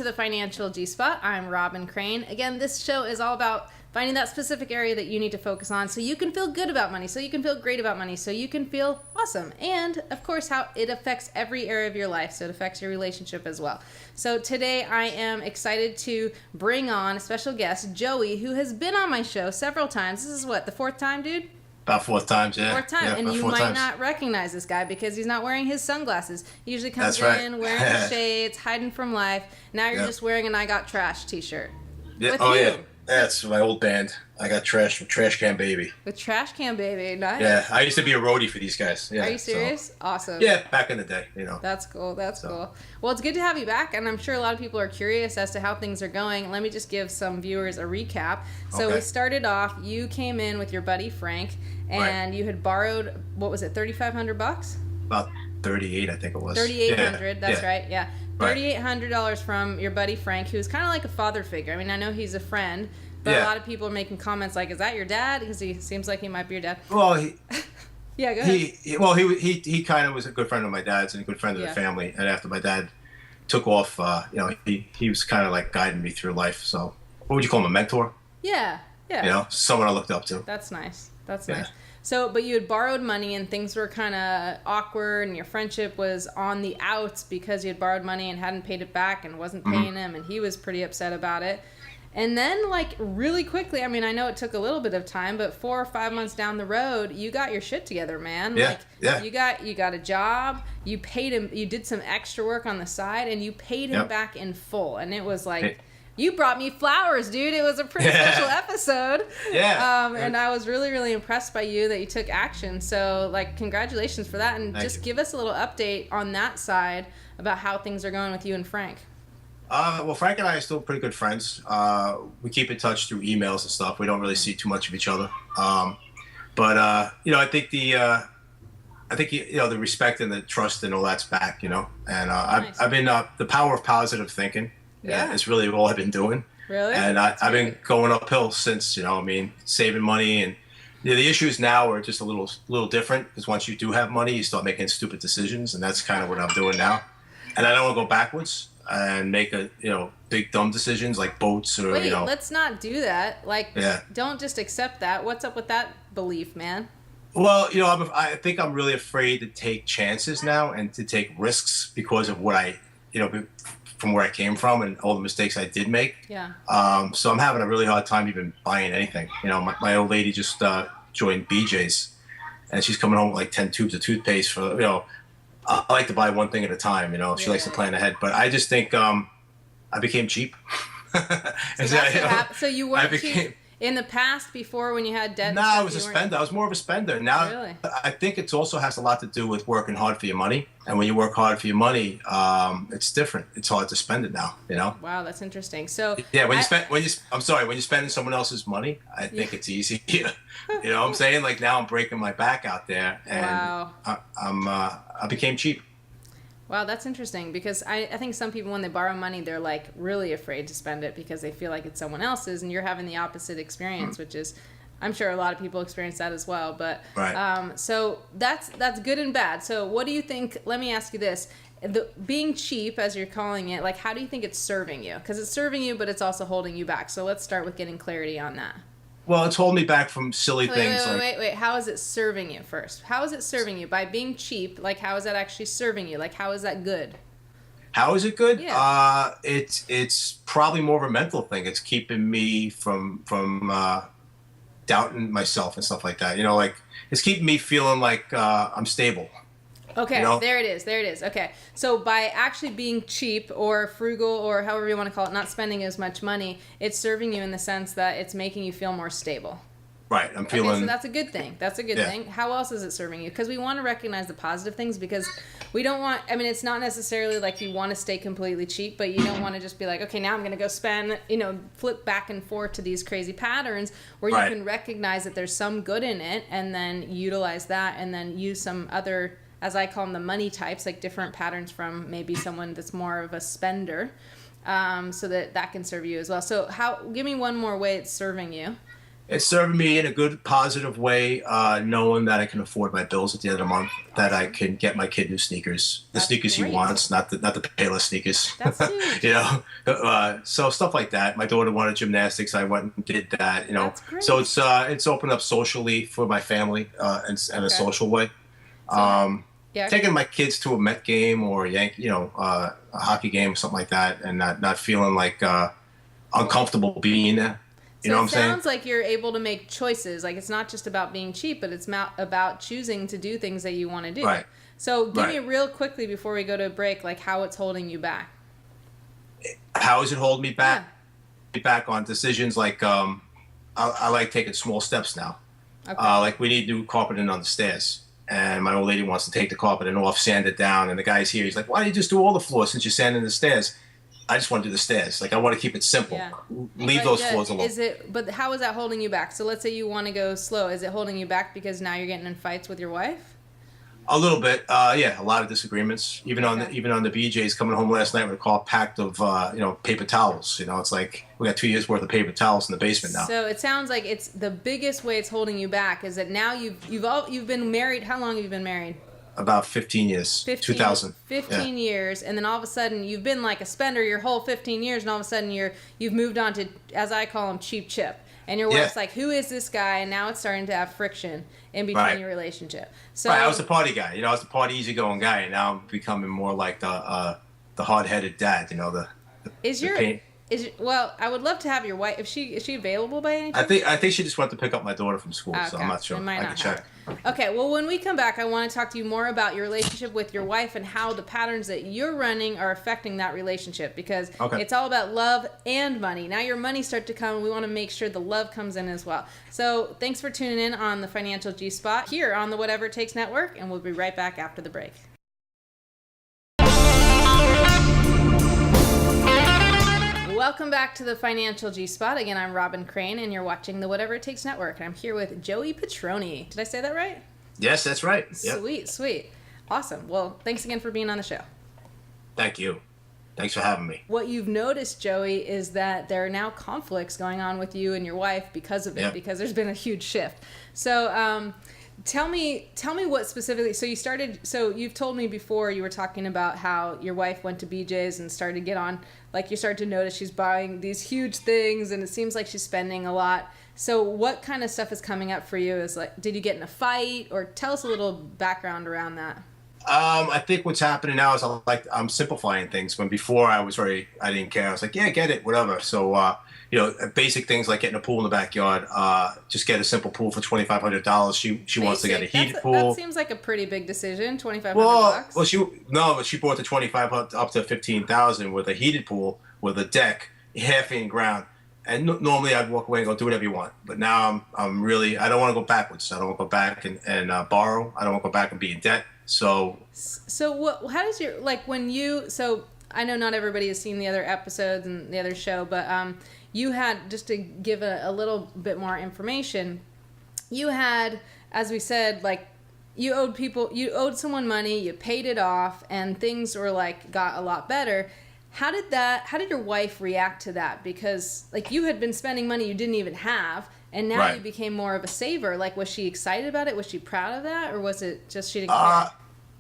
to the Financial G-Spot. I'm Robin Crane. Again, this show is all about finding that specific area that you need to focus on so you can feel good about money, so you can feel great about money, so you can feel awesome. And, of course, how it affects every area of your life, so it affects your relationship as well. So today I am excited to bring on a special guest, Joey, who has been on my show several times. This is what, the fourth time, dude? About fourth times, yeah. Fourth time, yeah, and you might times. not recognize this guy because he's not wearing his sunglasses. He usually comes That's in right. wearing his shades, hiding from life. Now you're Yep. just wearing an I Got Trash t-shirt. Yeah. With Oh, who? yeah. That's my old band. I got trash from Trash Can Baby. With Trash Can Baby, nice. Yeah, I used to be a roadie for these guys. Yeah, Are you serious? So, Awesome. yeah, back in the day, you know. That's cool. That's cool. Well, it's good to have you back, and I'm sure a lot of people are curious as to how things are going. Let me just give some viewers a recap. So Okay. we started off, you came in with your buddy Frank, and you had borrowed, what was it, $3,500? About 38, I think it was. $3,800, that's yeah. right, yeah. Right. $3,800 from your buddy Frank, who's kind of like a father figure. I mean, I know he's a friend, but a Yeah. lot of people are making comments like, is that your dad? Because he seems like he might be your dad. Well, Yeah, go ahead. he kind of was a good friend of my dad's and a good friend of Yeah. the family. And after my dad took off, he was kind of like guiding me through life. So, what would you call him, a mentor? Yeah, yeah. You know, someone I looked up to. That's nice. That's Yeah. nice. So, but you had borrowed money and things were kind of awkward and your friendship was on the outs because you had borrowed money and hadn't paid it back and wasn't paying him, and he was pretty upset about it. And then, like, really quickly, I mean, I know it took a little bit of time, but 4 or 5 months down the road, you got your shit together, man. Yeah, Like, yeah. You got a job, you paid him, you did some extra work on the side, and you paid him Yep. back in full. And it was like... Hey. You brought me flowers, dude. It was a pretty special episode. Yeah. And I was really, really impressed by you that you took action. So, like, congratulations for that. And Thank just you. give us a little update on that side about how things are going with you and Frank. Well, Frank and I are still pretty good friends. We keep in touch through emails and stuff. We don't really see too much of each other. But I think the respect and the trust and all that's back, you know. And Nice. I've been the power of positive thinking. Yeah. It's really all I've been doing. Really? And I've been going uphill since, saving money. And the issues now are just a little different because once you do have money, you start making stupid decisions. And that's kind of what I'm doing now. And I don't want to go backwards and make big dumb decisions like boats or, Wait, let's not do that. Like, Yeah. don't just accept that. What's up with that belief, man? Well, I think I'm really afraid to take chances now and to take risks because of what from where I came from and all the mistakes I did make. Yeah. So I'm having a really hard time even buying anything. My old lady just joined BJ's, and she's coming home with like 10 tubes of toothpaste for, I like to buy one thing at a time, She likes to plan ahead. But I just think I became cheap. So that's what happened. So you weren't became- cheap in the past before when you had debt? and No, stuff, I was a you weren't- spender. I was more of a spender. Now, Really? I think it also has a lot to do with working hard for your money. And when you work hard for your money, it's different. It's hard to spend it now, Wow, that's interesting. So Yeah, when you're spending someone else's money, I think it's easy. You know what I'm saying? Like now I'm breaking my back out there, and Wow. I became cheap. Wow, that's interesting because I think some people, when they borrow money, they're like really afraid to spend it because they feel like it's someone else's, and you're having the opposite experience, which is, I'm sure a lot of people experience that as well. But Right. so that's good and bad. So what do you think? Let me ask you this: being cheap, as you're calling it, like how do you think it's serving you? Because it's serving you, but it's also holding you back. So let's start with getting clarity on that. Well, it's holding me back from silly things. Wait. How is it serving you first? How is it serving you? By being cheap, like how is that actually serving you? Like how is that good? How is it good? Yeah. It's probably more of a mental thing. It's keeping me from doubting myself and stuff like that. It's keeping me feeling like I'm stable. Okay, there it is. Okay, so by actually being cheap or frugal or however you want to call it, not spending as much money, it's serving you in the sense that it's making you feel more stable. Right, I'm feeling... Okay, so that's a good thing. That's a good Yeah. thing. How else is it serving you? Because we want to recognize the positive things because we don't want... I mean, it's not necessarily like you want to stay completely cheap, but you don't want to just be like, okay, now I'm going to go spend, flip back and forth to these crazy patterns where you Right. can recognize that there's some good in it and then utilize that and then use some other, as I call them, the money types, like different patterns from maybe someone that's more of a spender, so that can serve you as well. So give me one more way it's serving you. It's serving me in a good, positive way, knowing that I can afford my bills at the end of the month, that I Awesome. can get my kid new sneakers, the That's sneakers he great. wants, not the Payless sneakers. That's huge. You know, so stuff like that. My daughter wanted gymnastics, I went and did that. You know, That's so great. it's opened up socially for my family, in a Okay. social way. So, Um, yeah. Taking my kids to a Met game or a hockey game, something like that, and not feeling like uncomfortable being there. You So know what it I'm saying? sounds like you're able to make choices. Like it's not just about being cheap, but it's about choosing to do things that you want to do. Right. So give me Right. real quickly before we go to a break, like how it's holding you back. How is it holding me Yeah. back on decisions like I like taking small steps now. Okay. Like we need new carpeting on the stairs, and my old lady wants to take the carpeting off, sand it down, and the guy's here. He's like, "Why don't you just do all the floors since you're sanding the stairs?" I just want to do the stairs. Like I want to keep it simple. Yeah. Leave But those floors alone. Is it? But how is that holding you back? So let's say you want to go slow. Is it holding you back because now you're getting in fights with your wife? A little bit, yeah. A lot of disagreements. Even on Okay. the BJ's coming home last night with a car packed of paper towels. You know, it's like we got 2 years worth of paper towels in the basement now. So it sounds like it's the biggest way it's holding you back is that now you've been married. How long have you been married? About 15 years. 15, 2000. 15 years, and then all of a sudden you've been like a spender your whole 15 years, and all of a sudden you've moved on to, as I call him, cheap chip. And your wife's like, who is this guy? And now it's starting to have friction in between Right. your relationship. So Right, I was the party guy. You know, I was the party, easygoing guy, and now I'm becoming more like the hard-headed dad. You know, is the your pain. well, I would love to have your wife. Is she available by any I chance? think she just went to pick up my daughter from school, so I'm not sure. We might I not can have check. her. Okay, well, when we come back, I want to talk to you more about your relationship with your wife and how the patterns that you're running are affecting that relationship, because Okay. it's all about love and money. Now your money starts to come, and we want to make sure the love comes in as well. So thanks for tuning in on the Financial G-Spot here on the Whatever It Takes Network, and we'll be right back after the break. Welcome back to the Financial G-Spot. Again, I'm Robin Crane, and you're watching the Whatever It Takes Network. And I'm here with Joey Petroni. Did I say that right? Yes, that's right. Yep. Sweet, sweet. Awesome. Well, thanks again for being on the show. Thank you. Thanks for having me. What you've noticed, Joey, is that there are now conflicts going on with you and your wife because of it, Yep. because there's been a huge shift. So, tell me what specifically. So you've told me before, you were talking about how your wife went to BJ's and started to get on, like you started to notice she's buying these huge things, and it seems like she's spending a lot. So what kind of stuff is coming up for you? Is like, did you get in a fight, or tell us a little background around that? I think what's happening now is I'm simplifying things. When before I didn't care. I was like, yeah, get it, whatever. So basic things like getting a pool in the backyard. Just get a simple pool for $2,500. She wants to get a heated pool. That seems like a pretty big decision. $2,500 bucks. Well, she bought the 25 up to 15,000 with a heated pool with a deck, half in ground. And normally I'd walk away and go do whatever you want. But now I'm really, I don't want to go backwards. I don't want to go back and borrow. I don't want to go back and be in debt. So How does your, like, so I know not everybody has seen the other episodes and the other show, but you had, just to give a little bit more information, you had, as we said, like, you owed someone money, you paid it off, and things were like, got a lot better. How did your wife react to that? Because like you had been spending money you didn't even have, and now Right. you became more of a saver. Like, was she excited about it? Was she proud of that? Or was it just she didn't care?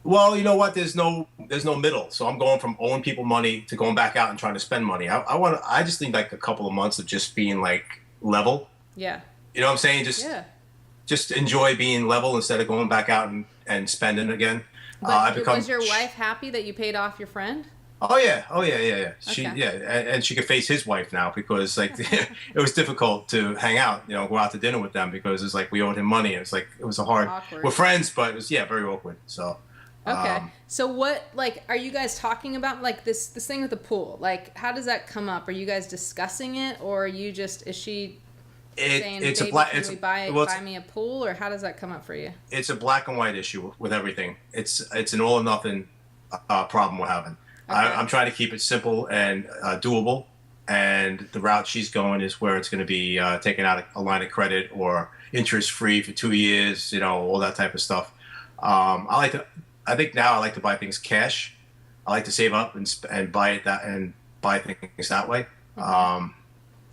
Well, you know what? There's no middle. So I'm going from owing people money to going back out and trying to spend money. I just need like a couple of months of just being like level. Yeah. You know what I'm saying? Yeah. Just enjoy being level instead of going back out and spending again. But was your wife happy that you paid off your friend? Oh yeah. She Okay. and she could face his wife now because like it was difficult to hang out, go out to dinner with them because it's like we owed him money. It was a hard. Awkward. We're friends, but it was very awkward. So. Okay. So what, like, are you guys talking about, like, this thing with the pool? Like, how does that come up? Are you guys discussing it, or are you just, is she saying, It's baby, a black. can It's we buy me a pool, or how does that come up for you? it's a black and white issue with everything. It's an all or nothing problem we're having. Okay. I'm trying to keep it simple and doable, and the route she's going is where it's going to be taking out a line of credit or interest free for 2 years, all that type of stuff. I think now I like to buy things cash. I like to save up and buy things that way. I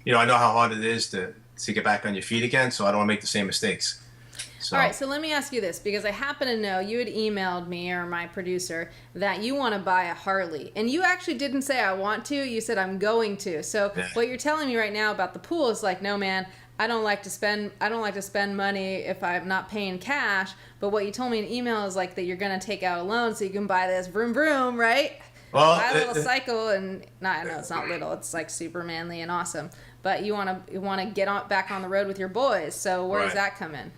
know how hard it is to to get back on your feet again. So I don't want to make the same mistakes. So. All right, so let me ask you this, because I happen to know you had emailed me, or my producer, that you want to buy a Harley. And you actually didn't say I want to, you said I'm going to. So what you're telling me right now about the pool is like, no man, I don't like to spend money if I'm not paying cash. But what you told me in email is like that you're going to take out a loan so you can buy this vroom vroom, right? Well, buy a little cycle, and I know it's not little, it's like super manly and awesome. But you want to get back on the road with your boys. So where does that come in?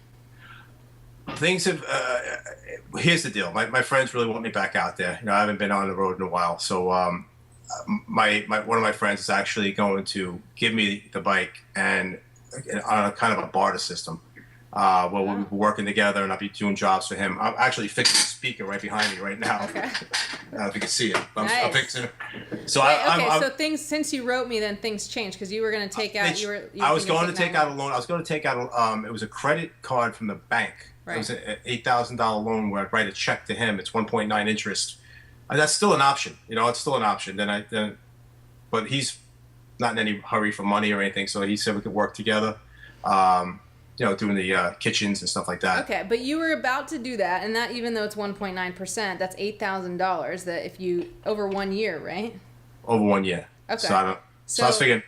Things have. Here's the deal. My friends really want me back out there. I haven't been on the road in a while. So my one of my friends is actually going to give me the bike, and on a kind of a barter system. Where we'll be working together, and I'll be doing jobs for him. I'm actually fixing the speaker right behind me right now. Okay. I don't know if you can see it. I'm fixing it. So so things, since you wrote me, then things changed, because you were going to take out. I was going to take out a loan. I was going to take out. It was a credit card from the bank. Right. It was an $8,000 loan where I'd write a check to him. It's 1.9 interest. That's still an option. It's still an option. But he's not in any hurry for money or anything. So he said we could work together. Doing the kitchens and stuff like that. Okay, but you were about to do that, and that, even though it's 1.9%, that's $8,000 that if you, over 1 year, right? Over 1 year. Okay. So I was thinking,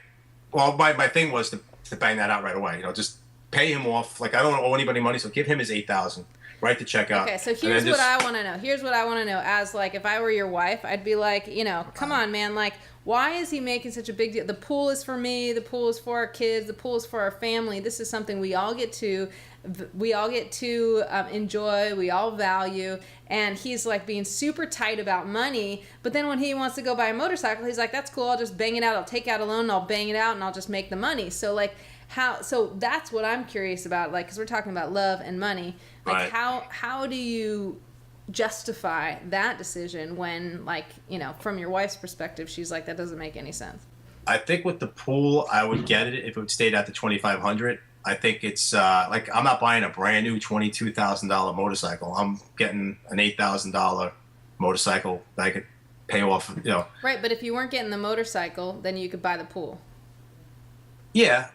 well, my thing was to bang that out right away. Just pay him off. Like, I don't owe anybody money, so give him his $8,000. Write the check out. Okay, so here's what I want to know. Here's what I want to know. As, like, if I were your wife, I'd be like, come on, man, like, why is he making such a big deal? The pool is for me. The pool is for our kids. The pool is for our family. This is something we all get to enjoy. We all value. And he's like being super tight about money. But then when he wants to go buy a motorcycle, he's like, that's cool. I'll just bang it out. I'll take out a loan. And I'll bang it out, and I'll just make the money. So like so that's what I'm curious about. Like, because we're talking about love and money. Like, how do you justify that decision when, like, from your wife's perspective, she's like, that doesn't make any sense? I think with the pool, I would get it if it stayed at the $2,500. I think it's like, I'm not buying a brand new $22,000 motorcycle. I'm getting an $8,000 motorcycle that I could pay off. Right, but if you weren't getting the motorcycle, then you could buy the pool. Yeah.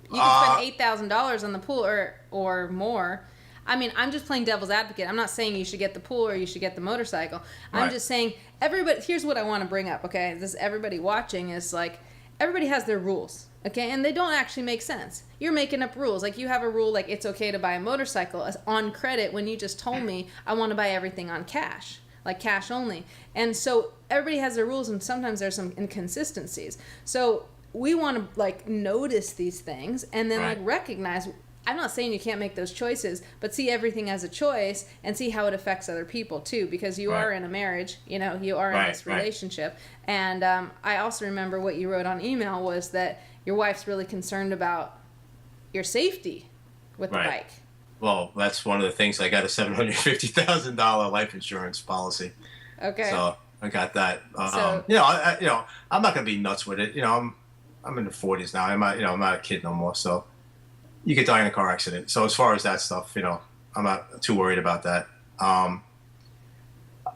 You could spend $8,000 on the pool or more. I mean, I'm just playing devil's advocate. I'm not saying you should get the pool or you should get the motorcycle. I'm just saying, everybody, here's what I want to bring up, okay? Everybody watching is like, everybody has their rules, okay? And they don't actually make sense. You're making up rules. Like, you have a rule, like, it's okay to buy a motorcycle on credit when you just told me I want to buy everything on cash, like cash only. And so everybody has their rules, and sometimes there's some inconsistencies. So we want to, like, notice these things and then, like, recognize. I'm not saying you can't make those choices, but see everything as a choice and see how it affects other people too, because you are in a marriage, you are in this relationship. And I also remember what you wrote on email was that your wife's really concerned about your safety with the bike. Well, that's one of the things. I got a $750,000 life insurance policy. Okay. So I got that. I'm not gonna be nuts with it. I'm in the 40s now. I'm not a kid no more. So. You could die in a car accident. So as far as that stuff, I'm not too worried about that.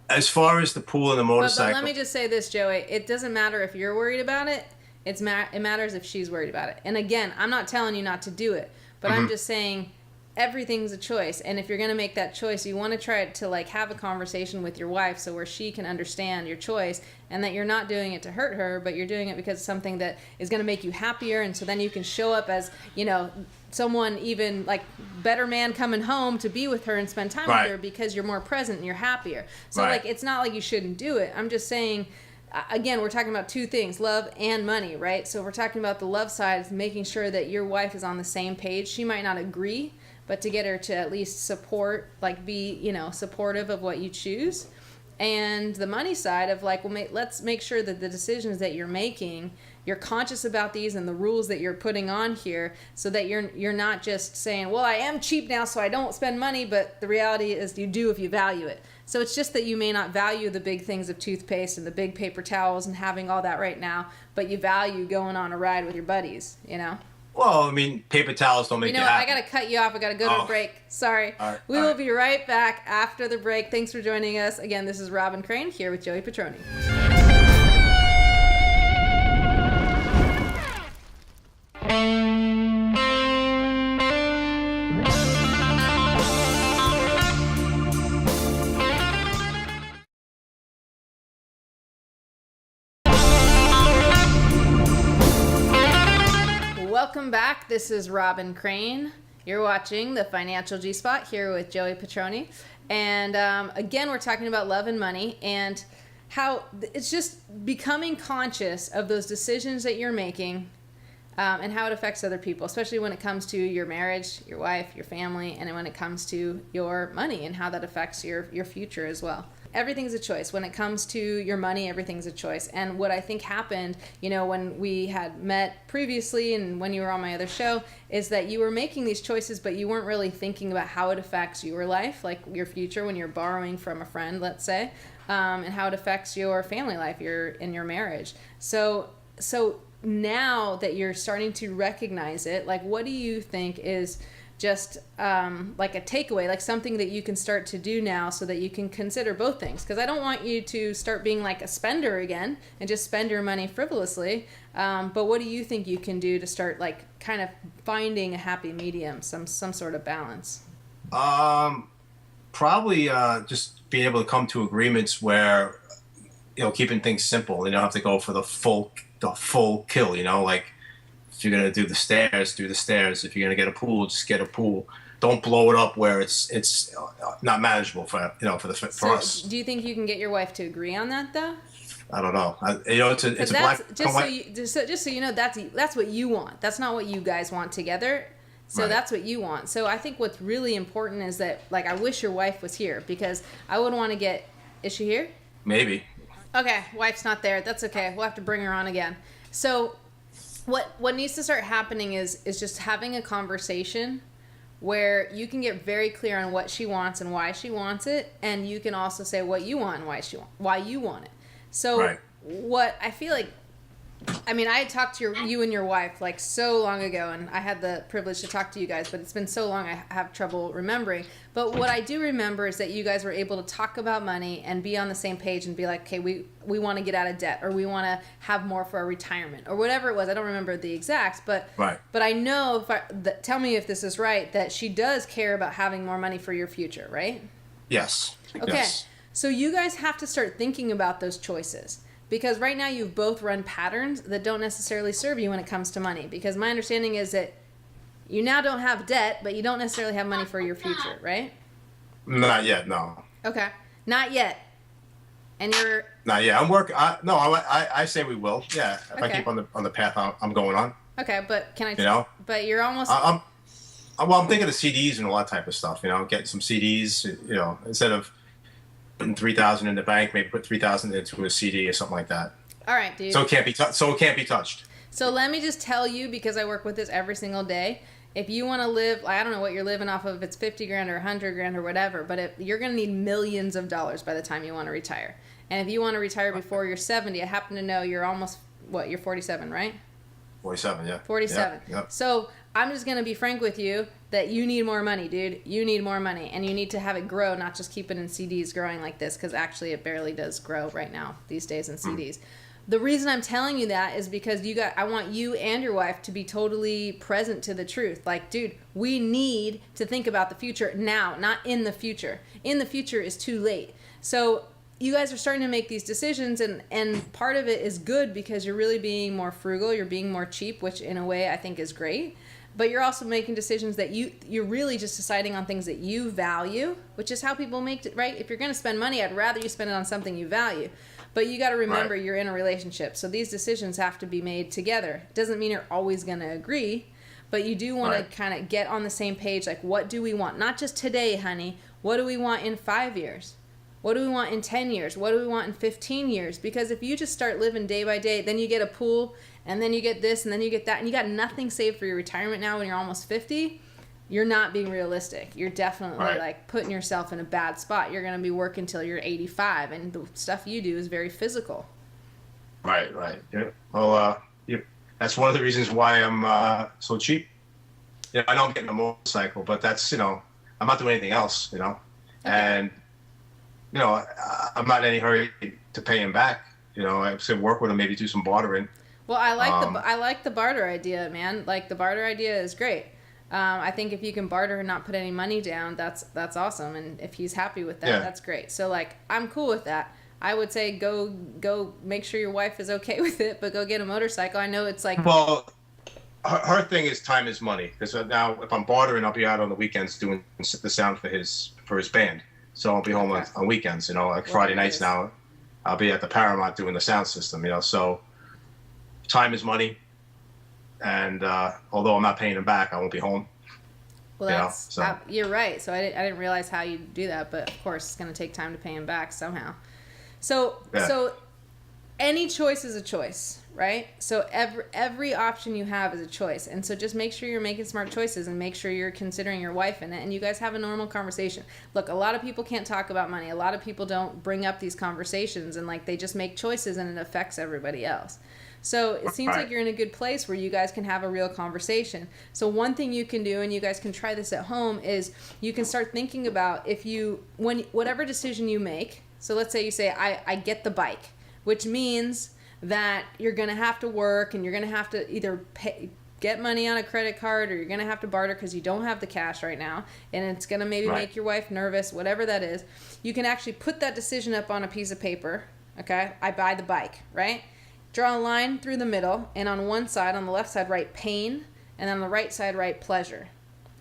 As far as the pool and the motorcycle. But let me just say this, Joey. It doesn't matter if you're worried about it. It matters if she's worried about it. And again, I'm not telling you not to do it. But I'm just saying everything's a choice. And if you're going to make that choice, you want to try to, like, have a conversation with your wife so where she can understand your choice and that you're not doing it to hurt her, but you're doing it because it's something that is going to make you happier. And so then you can show up as, someone even like better man coming home to be with her and spend time with her because you're more present and you're happier. So like, it's not like you shouldn't do it. I'm just saying, again, we're talking about two things, love and money, right? So we're talking about the love side, making sure that your wife is on the same page. She might not agree, but to get her to at least support, like be, supportive of what you choose. And the money side of like, well, let's make sure that the decisions that you're making, you're conscious about these and the rules that you're putting on here so that you're not just saying, well, I am cheap now, so I don't spend money, but the reality is you do if you value it. So it's just that you may not value the big things of toothpaste and the big paper towels and having all that right now, but you value going on a ride with your buddies, Well, I mean, paper towels don't make you happy. I got to cut you off. I got to go to a break. Sorry. We will be right back after the break. Thanks for joining us. Again, this is Robin Crane here with Joey Petroni. Welcome back. This is Robin Crane. You're watching the Financial G-Spot here with Joey Petroni. And again, we're talking about love and money and how it's just becoming conscious of those decisions that you're making and how it affects other people, especially when it comes to your marriage, your wife, your family, and when it comes to your money and how that affects your future as well. Everything's a choice. When it comes to your money, everything's a choice. And what I think happened, when we had met previously and when you were on my other show, is that you were making these choices, but you weren't really thinking about how it affects your life, like your future when you're borrowing from a friend, let's say, and how it affects your family life, in your marriage. So now that you're starting to recognize it, like, what do you think is just like a takeaway, like something that you can start to do now so that you can consider both things? Because I don't want you to start being like a spender again and just spend your money frivolously. But what do you think you can do to start like kind of finding a happy medium, some sort of balance? Probably just being able to come to agreements where, keeping things simple. You don't have to go for the full kill, like, if you're gonna do the stairs, do the stairs. If you're gonna get a pool, just get a pool. Don't blow it up where it's not manageable for us. Do you think you can get your wife to agree on that though? I don't know. It's a black. Just so you know, that's what you want. That's not what you guys want together. So That's what you want. So I think what's really important is that, like, I wish your wife was here because I wouldn't want to get. Is she here? Maybe. Okay, wife's not there. That's okay. We'll have to bring her on again. So what needs to start happening is just having a conversation where you can get very clear on what she wants and why she wants it, and you can also say what you want and why you want it. So what I feel like, I mean, I had talked to you and your wife like so long ago, and I had the privilege to talk to you guys, but it's been so long I have trouble remembering. But what I do remember is that you guys were able to talk about money and be on the same page and be like, okay, we want to get out of debt, or we want to have more for our retirement, or whatever it was. I don't remember the exacts, but I know, tell me if this is right, that she does care about having more money for your future, right? Yes. Okay. Yes. So you guys have to start thinking about those choices. Because right now you've both run patterns that don't necessarily serve you when it comes to money. Because my understanding is that you now don't have debt, but you don't necessarily have money for your future, right? Not yet, no. Okay, not yet. And you're... Not yet. I'm working... I say we will, yeah. If I keep on the path I'm going on. Okay, but can I... But you're almost... I'm thinking of CDs and all that type of stuff, getting some CDs, instead of putting $3,000 in the bank, maybe put $3,000 into a CD or something like that. All right, dude. So it can't be touched. So let me just tell you, because I work with this every single day, if you want to live, I don't know what you're living off of, if it's 50 grand or 100 grand or whatever, but you're going to need millions of dollars by the time you want to retire. And if you want to retire before you're 70, I happen to know you're almost, you're 47, right? 47, yeah. 47. Yep. So I'm just going to be frank with you that you need more money, dude. You need more money, and you need to have it grow, not just keep it in CDs growing like this, because actually it barely does grow right now these days in CDs. The reason I'm telling you that is because I want you and your wife to be totally present to the truth. Like, dude, we need to think about the future now, not in the future. In the future is too late. So you guys are starting to make these decisions, and part of it is good because you're really being more frugal, you're being more cheap, which in a way I think is great. But you're also making decisions that you're really just deciding on things that you value, which is how people make it, right? If you're going to spend money, I'd rather you spend it on something you value. But you got to remember you're in a relationship. So these decisions have to be made together. It doesn't mean you're always going to agree, but you do want to kind of get on the same page. Like, what do we want? Not just today, honey. What do we want in 5 years? What do we want in 10 years? What do we want in 15 years? Because if you just start living day by day, then you get a pool, and then you get this, and then you get that, and you got nothing saved for your retirement now when you're almost 50, you're not being realistic. You're definitely like putting yourself in a bad spot. You're going to be working till you're 85, and the stuff you do is very physical. Right. Yeah. Well, that's one of the reasons why I'm so cheap. I don't get a motorcycle, but that's, I'm not doing anything else, Okay. And, I'm not in any hurry to pay him back. I said work with him, maybe do some bartering. Well, I like the barter idea, man. Like, the barter idea is great. I think if you can barter and not put any money down, that's awesome. And if he's happy with that, that's great. So, like, I'm cool with that. I would say go make sure your wife is okay with it, but go get a motorcycle. I know it's like... Well, her thing is time is money, because now if I'm bartering, I'll be out on the weekends doing the sound for his band. So I'll be home on weekends, you know, like Friday nights now. I'll be at the Paramount doing the sound system, you know. So time is money, and although I'm not paying him back, I won't be home. Well, so. You're right. So I didn't realize how you do that, but of course it's going to take time to pay him back somehow. So any choice is a choice, right? So every option you have is a choice. And so just make sure you're making smart choices and make sure you're considering your wife in it and you guys have a normal conversation. Look, a lot of people can't talk about money. A lot of people don't bring up these conversations and like they just make choices and it affects everybody else. So it seems like you're in a good place where you guys can have a real conversation. So one thing you can do, and you guys can try this at home, is you can start thinking about whatever decision you make. So let's say you say, I get the bike, which means that you're going to have to work and you're going to have to either get money on a credit card or you're going to have to barter because you don't have the cash right now. And it's going to maybe make your wife nervous, whatever that is. You can actually put that decision up on a piece of paper. Okay. I buy the bike, right? Draw a line through the middle, and on one side, on the left side, write pain, and on the right side, write pleasure,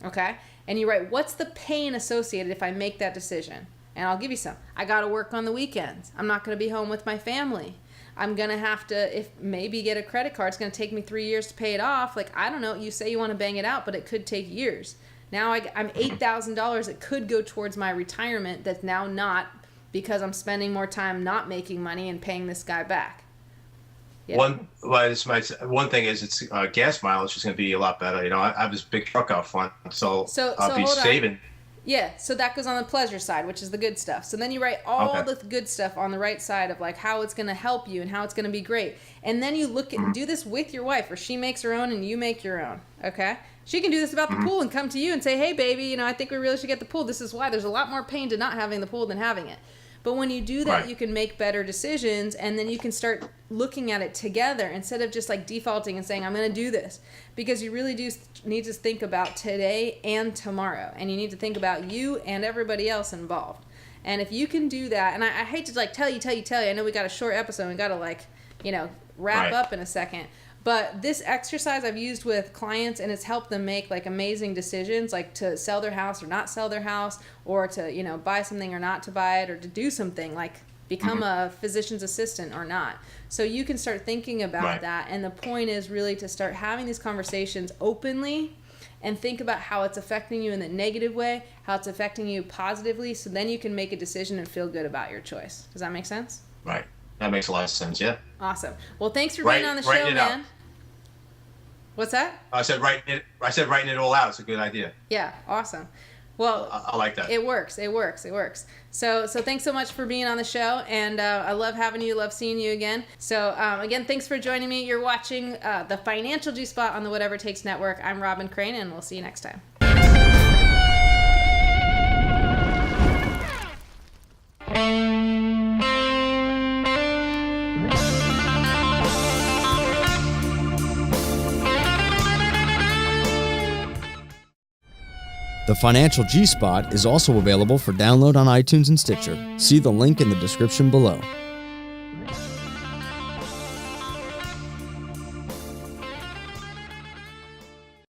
okay? And you write, what's the pain associated if I make that decision? And I'll give you some. I got to work on the weekends. I'm not going to be home with my family. I'm going to have to, maybe get a credit card. It's going to take me 3 years to pay it off. Like, I don't know. You say you want to bang it out, but it could take years. Now I'm $8,000 that could go towards my retirement that's now not, because I'm spending more time not making money and paying this guy back. Yeah. One thing is it's gas mileage is going to be a lot better. You know, I have this big truck out front, so I'll be saving. Yeah, so that goes on the pleasure side, which is the good stuff. So then you write all the good stuff on the right side of like how it's going to help you and how it's going to be great. And then you look at do this with your wife, or she makes her own and you make your own. Okay, she can do this about the pool and come to you and say, hey baby, you know, I think we really should get the pool. This is why. There's a lot more pain to not having the pool than having it. But when you do that, you can make better decisions, and then you can start looking at it together instead of just like defaulting and saying, I'm going to do this. Because you really do need to think about today and tomorrow. And you need to think about you and everybody else involved. And if you can do that, and I hate to like tell you. I know we got a short episode and we got to like, you know, wrap up in a second. But this exercise I've used with clients, and it's helped them make like amazing decisions, like to sell their house or not sell their house, or to, you know, buy something or not to buy it, or to do something like become a physician's assistant or not. So you can start thinking about that. And the point is really to start having these conversations openly and think about how it's affecting you in the negative way, how it's affecting you positively. So then you can make a decision and feel good about your choice. Does that make sense? Right. That makes a lot of sense, yeah. Awesome. Well, thanks for being on the show, man. Out. What's that? I said writing it all out is a good idea. Yeah, awesome. Well, I like that. It works. So thanks so much for being on the show, and I love having you, love seeing you again. So again, thanks for joining me. You're watching the Financial G-Spot on the Whatever It Takes Network. I'm Robin Crane, and we'll see you next time. The Financial G-Spot is also available for download on iTunes and Stitcher. See the link in the description below.